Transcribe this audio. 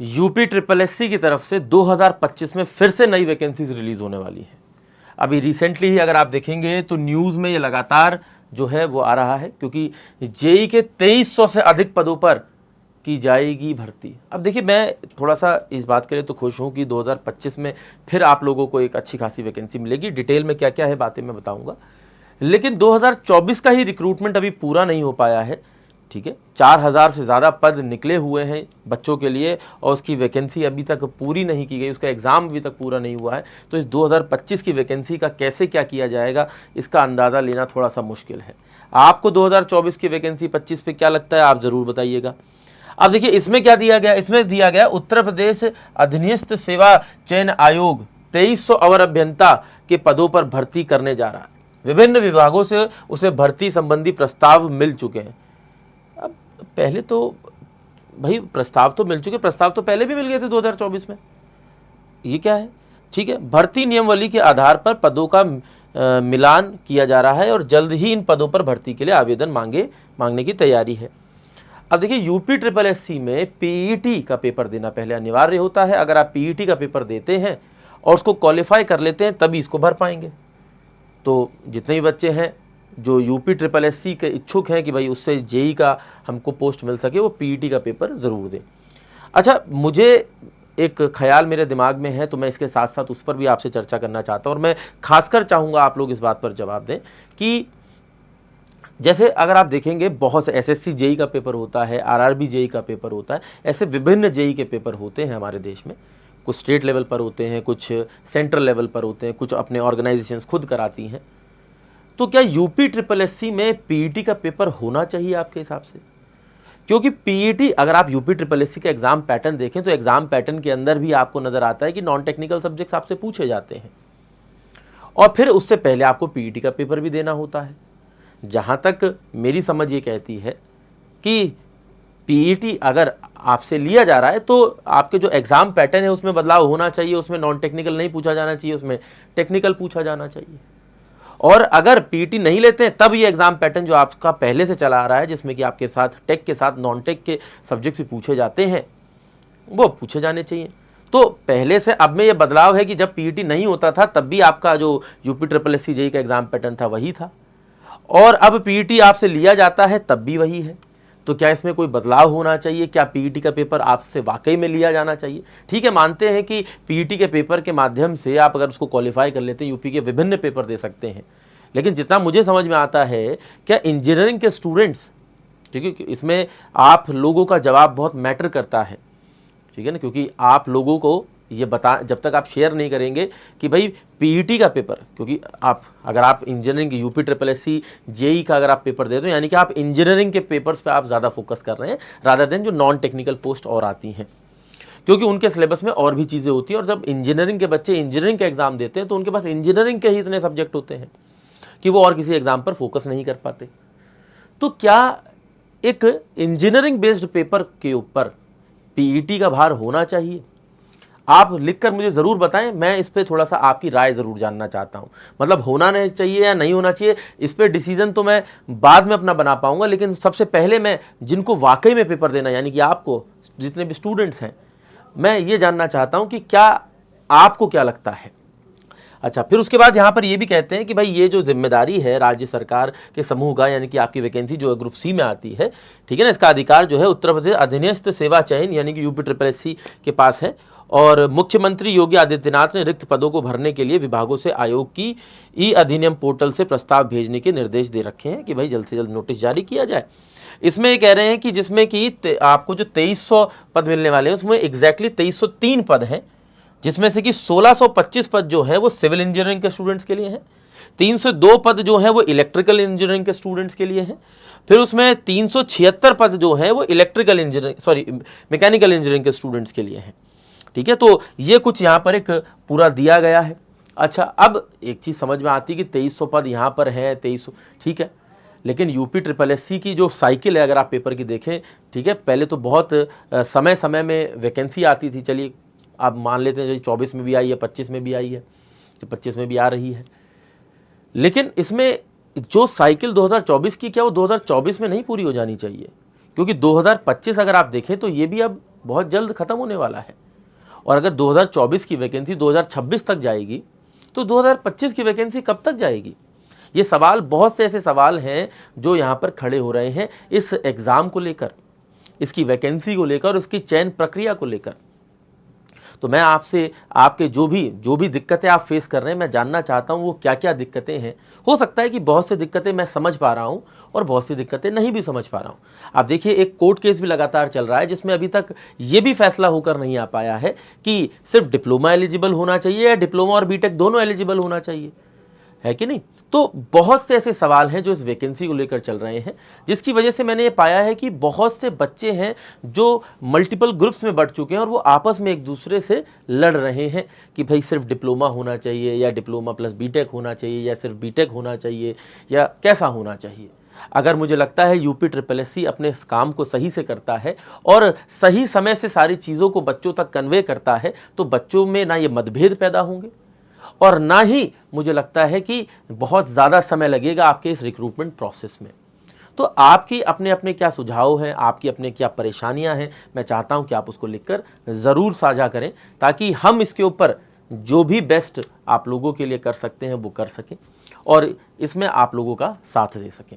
UP triple SC की तरफ से 2025 में फिर से नई वैकेंसीज रिलीज होने वाली है। अभी रिसेंटली ही अगर आप देखेंगे तो न्यूज़ में ये लगातार जो है वो आ रहा है, क्योंकि जेई के 2300 से अधिक पदों पर की जाएगी भर्ती। अब देखिए, मैं थोड़ा सा इस बात के लिए तो खुश हूँ कि 2025 में फिर आप लोगों को एक अच्छी खासी वैकेंसी मिलेगी। डिटेल में क्या क्या है बातें मैं बताऊँगा, लेकिन 2024 का ही रिक्रूटमेंट अभी पूरा नहीं हो पाया है। ठीक है, 4000 से ज़्यादा पद निकले हुए हैं बच्चों के लिए और उसकी वैकेंसी अभी तक पूरी नहीं की गई, उसका एग्ज़ाम अभी तक पूरा नहीं हुआ है। तो इस 2025 की वैकेंसी का कैसे क्या किया जाएगा, इसका अंदाज़ा लेना थोड़ा सा मुश्किल है। आपको 2024 की वैकेंसी 25 पे क्या लगता है, आप ज़रूर बताइएगा। अब देखिए, इसमें क्या दिया गया, इसमें दिया गया उत्तर प्रदेश अधीनस्थ सेवा चयन आयोग 2300 अवर अभियंता के पदों पर भर्ती करने जा रहा है। विभिन्न विभागों से उसे भर्ती संबंधी प्रस्ताव मिल चुके हैं। अब पहले तो भाई प्रस्ताव तो मिल चुके, प्रस्ताव तो पहले भी मिल गए थे 2024 में। ये क्या है? ठीक है, भर्ती नियमावली के आधार पर पदों का मिलान किया जा रहा है और जल्द ही इन पदों पर भर्ती के लिए आवेदन मांगने की तैयारी है। अब देखिए, यूपी ट्रिपल एससी में पीईटी का पेपर देना पहले अनिवार्य होता है। अगर आप पीईटी का पेपर देते हैं और उसको क्वालिफाई कर लेते हैं तभी इसको भर पाएंगे। तो जितने भी बच्चे हैं जो यूपी ट्रिपल एससी के इच्छुक हैं कि भाई उससे जेई का हमको पोस्ट मिल सके, वो पीईटी का पेपर ज़रूर दें। अच्छा, मुझे एक ख्याल मेरे दिमाग में है तो मैं इसके साथ साथ उस पर भी आपसे चर्चा करना चाहता हूँ, और मैं खासकर चाहूँगा आप लोग इस बात पर जवाब दें कि जैसे अगर आप देखेंगे बहुत से एसएससी जेई का पेपर होता है, आरआरबी जेई का पेपर होता है, ऐसे विभिन्न जेई के पेपर होते हैं हमारे देश में। कुछ स्टेट लेवल पर होते हैं, कुछ सेंट्रल लेवल पर होते हैं, कुछ अपने ऑर्गेनाइजेशंस खुद कराती हैं। तो क्या यूपी ट्रिपल एससी में पीईटी का पेपर होना चाहिए आपके हिसाब से? क्योंकि पीईटी, अगर आप यूपी ट्रिपल एससी का एग्जाम पैटर्न देखें तो एग्जाम पैटर्न के अंदर भी आपको नजर आता है कि नॉन टेक्निकल सब्जेक्ट्स आपसे पूछे जाते हैं और फिर उससे पहले आपको पीईटी का पेपर भी देना होता है। जहां तक मेरी समझ ये कहती है कि पीईटी अगर आपसे लिया जा रहा है तो आपके जो एग्जाम पैटर्न है उसमें बदलाव होना चाहिए, उसमें नॉन टेक्निकल नहीं पूछा जाना चाहिए, उसमें टेक्निकल पूछा जाना चाहिए। और अगर पीईटी नहीं लेते हैं तब ये एग्जाम पैटर्न जो आपका पहले से चला आ रहा है, जिसमें कि आपके साथ टेक के साथ नॉन टेक के सब्जेक्ट्स भी पूछे जाते हैं, वो पूछे जाने चाहिए। तो पहले से अब में ये बदलाव है कि जब पीईटी नहीं होता था तब भी आपका जो यूपी ट्रिपल एससी जेई का एग्जाम पैटर्न था वही था, और अब पीईटी आपसे लिया जाता है तब भी वही है। तो क्या इसमें कोई बदलाव होना चाहिए? क्या पीईटी का पेपर आपसे वाकई में लिया जाना चाहिए? ठीक है, मानते हैं कि पीईटी के पेपर के माध्यम से आप अगर उसको क्वालिफाई कर लेते हैं, यूपी के विभिन्न पेपर दे सकते हैं। लेकिन जितना मुझे समझ में आता है, क्या इंजीनियरिंग के स्टूडेंट्स, ठीक है, इसमें आप लोगों का जवाब बहुत मैटर करता है, ठीक है ना, क्योंकि आप लोगों को ये जब तक आप शेयर नहीं करेंगे कि भाई पीईटी का पेपर, क्योंकि आप अगर आप engineering UP triple SC JE का अगर आप पेपर दे दो, यानी कि आप इंजीनियरिंग के पेपर्स पे आप ज़्यादा फोकस कर रहे हैं रादर देन जो नॉन टेक्निकल पोस्ट और आती हैं, क्योंकि उनके सिलेबस में और भी चीज़ें होती हैं। और जब इंजीनियरिंग के बच्चे इंजीनियरिंग का एग्जाम देते हैं तो उनके पास इंजीनियरिंग के ही इतने सब्जेक्ट होते हैं कि वो और किसी एग्जाम पर फोकस नहीं कर पाते। तो क्या एक इंजीनियरिंग बेस्ड पेपर के ऊपर पीईटी का भार होना चाहिए? आप लिखकर मुझे ज़रूर बताएं, मैं इस पे थोड़ा सा आपकी राय ज़रूर जानना चाहता हूं। मतलब होना नहीं चाहिए या नहीं होना चाहिए, इस पे डिसीजन तो मैं बाद में अपना बना पाऊंगा, लेकिन सबसे पहले मैं जिनको वाकई में पेपर देना, यानी कि आपको जितने भी स्टूडेंट्स हैं, मैं ये जानना चाहता हूं कि क्या आपको क्या लगता है। अच्छा, फिर उसके बाद यहाँ पर ये भी कहते हैं कि भाई ये जो जिम्मेदारी है राज्य सरकार के समूह का, यानी कि आपकी वैकेंसी जो ग्रुप सी में आती है, ठीक है ना, इसका अधिकार जो है उत्तर प्रदेश अधीनस्थ सेवा चयन यानी कि यूपी ट्रिपल एससी के पास है। और मुख्यमंत्री योगी आदित्यनाथ ने रिक्त पदों को भरने के लिए विभागों से आयोग की ई अधिनियम पोर्टल से प्रस्ताव भेजने के निर्देश दे रखे हैं कि भाई जल्द से जल्द नोटिस जारी किया जाए। इसमें ये कह रहे हैं कि जिसमें कि आपको जो 2300 पद मिलने वाले हैं उसमें एग्जैक्टली 2303 पद हैं, जिसमें से कि 1625 पद जो है वो सिविल इंजीनियरिंग के स्टूडेंट्स के लिए हैं, 302 पद जो है वो इलेक्ट्रिकल इंजीनियरिंग के स्टूडेंट्स के लिए हैं, फिर उसमें 376 पद जो है वो मैकेनिकल इंजीनियरिंग के स्टूडेंट्स के लिए हैं। ठीक है, तो ये कुछ यहाँ पर एक पूरा दिया गया है। अच्छा, अब एक चीज़ समझ में आती है कि 2300 पद यहाँ पर हैं, 2300, ठीक है, लेकिन यूपी ट्रिपल एससी की जो साइकिल है अगर आप पेपर की देखें, ठीक है, पहले तो बहुत समय समय में वैकेंसी आती थी। चलिए आप मान लेते हैं 24 में भी आई है, 25 में भी आई है, 25 में भी आ रही है, लेकिन इसमें जो साइकिल 2024 की, क्या वो 2024 में नहीं पूरी हो जानी चाहिए? क्योंकि 2025 अगर आप देखें तो ये भी अब बहुत जल्द ख़त्म होने वाला है। और अगर 2024 की वैकेंसी 2026 तक जाएगी तो 2025 की वैकेंसी कब तक जाएगी? ये सवाल, बहुत से ऐसे सवाल हैं जो यहाँ पर खड़े हो रहे हैं इस एग्ज़ाम को लेकर, इसकी वैकेंसी को लेकर, उसकी चयन प्रक्रिया को लेकर। तो मैं आपसे आपके जो भी दिक्कतें आप फेस कर रहे हैं, मैं जानना चाहता हूँ वो क्या क्या दिक्कतें हैं। हो सकता है कि बहुत सी दिक्कतें मैं समझ पा रहा हूँ और बहुत सी दिक्कतें नहीं भी समझ पा रहा हूँ। आप देखिए, एक कोर्ट केस भी लगातार चल रहा है जिसमें अभी तक ये भी फैसला होकर नहीं आ पाया है कि सिर्फ डिप्लोमा एलिजिबल होना चाहिए या डिप्लोमा और बीटेक दोनों एलिजिबल होना चाहिए, है कि नहीं। तो बहुत से ऐसे सवाल हैं जो इस वैकेंसी को लेकर चल रहे हैं, जिसकी वजह से मैंने ये पाया है कि बहुत से बच्चे हैं जो मल्टीपल ग्रुप्स में बढ़ चुके हैं और वो आपस में एक दूसरे से लड़ रहे हैं कि भाई सिर्फ डिप्लोमा होना चाहिए या डिप्लोमा प्लस बीटेक होना चाहिए या सिर्फ बीटेक होना चाहिए या कैसा होना चाहिए। अगर मुझे लगता है यूपी SSSC अपने इस काम को सही से करता है और सही समय से सारी चीज़ों को बच्चों तक कन्वे करता है तो बच्चों में ना ये मतभेद पैदा होंगे और ना ही मुझे लगता है कि बहुत ज़्यादा समय लगेगा आपके इस रिक्रूटमेंट प्रोसेस में। तो आपकी अपने अपने क्या सुझाव हैं, आपकी अपने क्या परेशानियां हैं, मैं चाहता हूं कि आप उसको लिखकर ज़रूर साझा करें ताकि हम इसके ऊपर जो भी बेस्ट आप लोगों के लिए कर सकते हैं वो कर सकें और इसमें आप लोगों का साथ दे सकें।